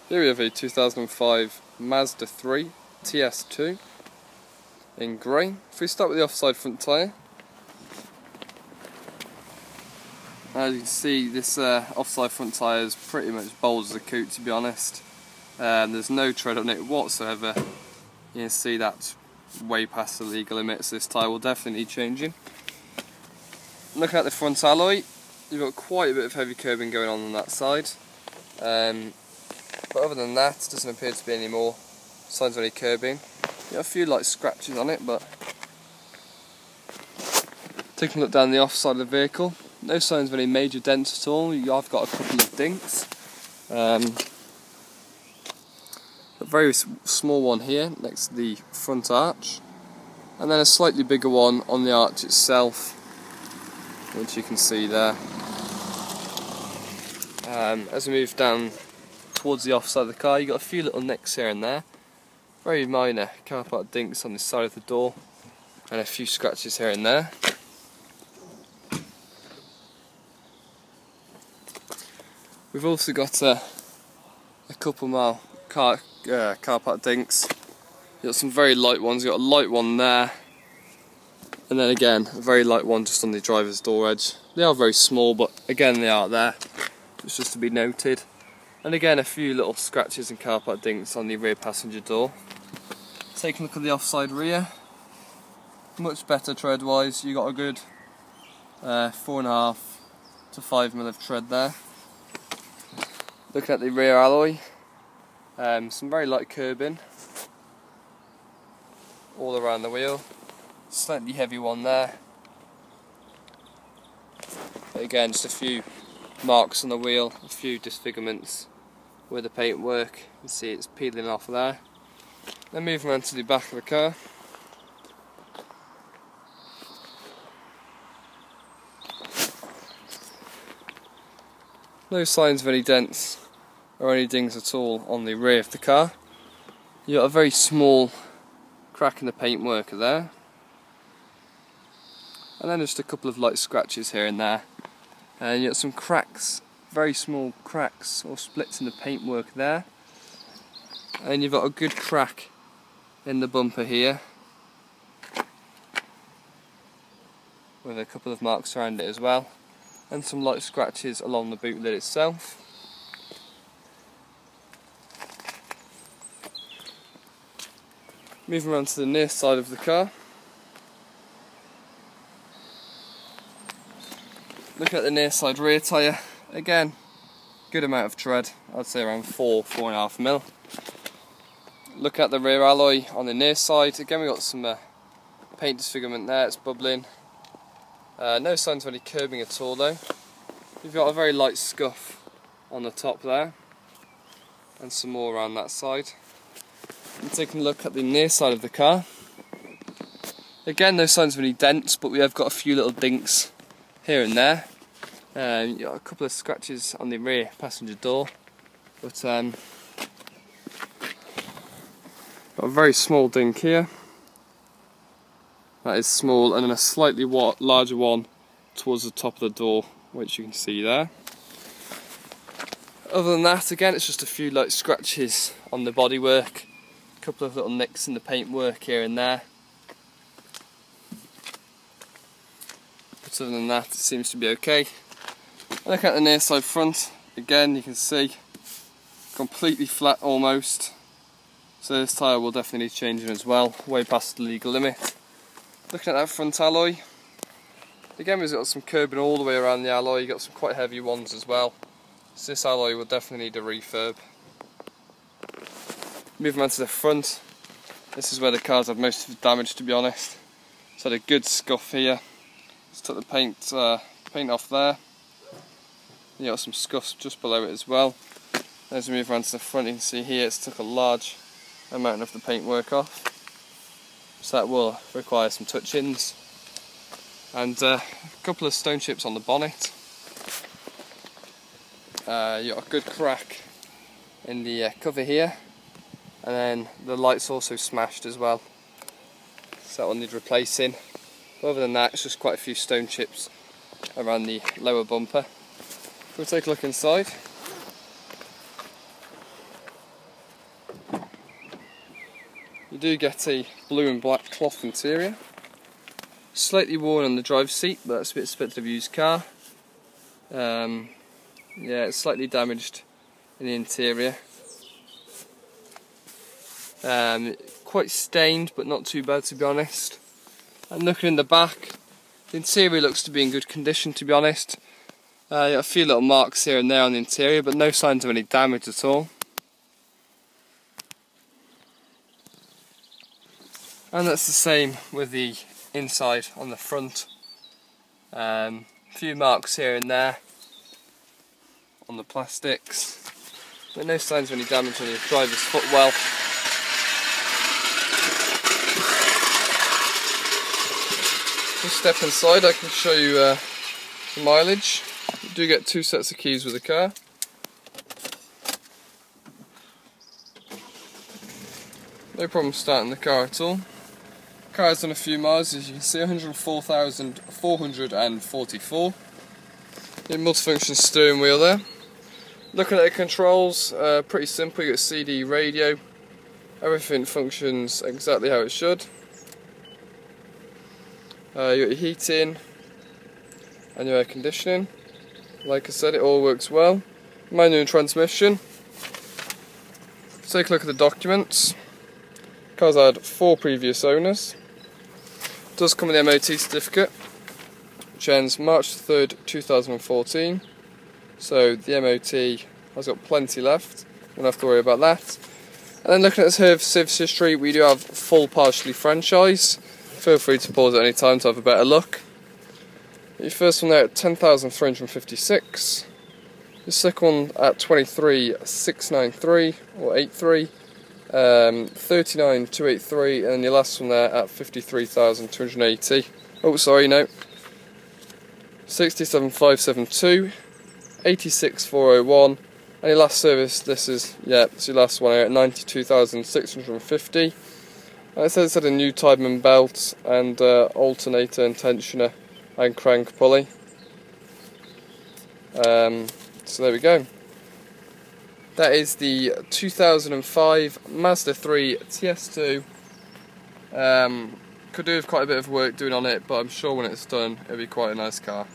Here we have a 2005 Mazda 3 TS2 in grey. If we start with the offside front tyre, as you can see, this offside front tyre is pretty much bold as a coot, to be honest. There's no tread on it whatsoever. You can see that's way past the legal limits. This tyre will definitely need changing. Looking at the front alloy, you've got quite a bit of heavy curbing going on that side. But other than that, it doesn't appear to be any more signs of any curbing. You got a few light scratches on it, but taking a look down the off side of the vehicle, no signs of any major dents at all. I've got a couple of dinks. A very small one here next to the front arch, and then a slightly bigger one on the arch itself, which you can see there. As we move down towards the offside of the car, you've got a few little nicks here and there, very minor car part dinks on the side of the door, and a few scratches here and there. We've also got a couple more car part dinks. You've got some very light ones. You've got a light one there, and then again a very light one just on the driver's door edge. They are very small, but again they are there. It's just to be noted. And again a few little scratches and car part dinks on the rear passenger door. Taking a look at the offside rear, much better tread wise. You got a good 4.5 to 5 mm of tread there. Looking at the rear alloy, some very light curbing all around the wheel, slightly heavy one there. But again, just a few marks on the wheel, a few disfigurements where the paint work. You can see it's peeling off there. Then moving on to the back of the car. No signs of any dents or any dings at all on the rear of the car. You've got a very small crack in the paintwork there, and then just a couple of light scratches here and there. And you've got some cracks, very small cracks or splits in the paintwork there. And you've got a good crack in the bumper here, with a couple of marks around it as well, and some light scratches along the boot lid itself. Moving around to the near side of the car. Looking at the near side rear tyre, again, good amount of tread, I'd say around 4.5 mm. Look at the rear alloy on the near side, again we've got some paint disfigurement there, it's bubbling. No signs of any curbing at all though. You've got a very light scuff on the top there, and some more around that side. And taking a look at the near side of the car, again no signs of any dents, but we have got a few little dinks here and there. You've got a couple of scratches on the rear passenger door, but got a very small dink here. That is small, and then a slightly larger one towards the top of the door, which you can see there. Other than that, again, it's just a few light scratches on the bodywork, a couple of little nicks in the paintwork here and there. But other than that, it seems to be okay. Look at the near side front, again you can see completely flat almost. So this tyre will definitely need changing as well, way past the legal limit. Looking at that front alloy, again we've got some curbing all the way around the alloy. You've got some quite heavy ones as well, so this alloy will definitely need a refurb. Moving on to the front, this is where the cars have most of the damage, to be honest. It's had a good scuff here. Just took the paint off there. You've got some scuffs just below it as well. As we move around to the front, you can see here it's took a large amount of the paintwork off, so that will require some touch-ins. And a couple of stone chips on the bonnet. You've got a good crack in the cover here, and then the light's also smashed as well, so that will need replacing. But other than that, it's just quite a few stone chips around the lower bumper. We'll take a look inside. You do get a blue and black cloth interior. Slightly worn on the driver's seat, but that's a bit expected of a used car. Yeah, it's slightly damaged in the interior. Quite stained, but not too bad, to be honest. And looking in the back, the interior looks to be in good condition, to be honest. A few little marks here and there on the interior, but no signs of any damage at all. And that's the same with the inside on the front. A few marks here and there on the plastics, but no signs of any damage on the driver's footwell. Just step inside, I can show you the mileage. You do get 2 sets of keys with the car. No problem starting the car at all. The car has done a few miles, as you can see, 104,444. The multifunction steering wheel there. Looking at the controls, pretty simple. You got CD radio. Everything functions exactly how it should. You got your heating and your air conditioning. Like I said, it all works well. Manual transmission. Take a look at the documents. The car's had 4 previous owners. It does come with the MOT certificate, which ends March 3rd, 2014. So the MOT has got plenty left. We don't have to worry about that. And then looking at the service history, we do have full partially franchise. Feel free to pause at any time to have a better look. Your first one there at 10,356. Your second one at 23,693 or 83. 39,283, and then your last one there at 53,280. Oh, sorry, no. 67,572, 86,401, and your last service, this is your last one here at 92,650. And it says it's had a new Tiedemann belt and alternator and tensioner and crank pulley. So there we go. That is the 2005 Mazda 3 TS2. Could do with quite a bit of work doing on it, but I'm sure when it's done it'll be quite a nice car.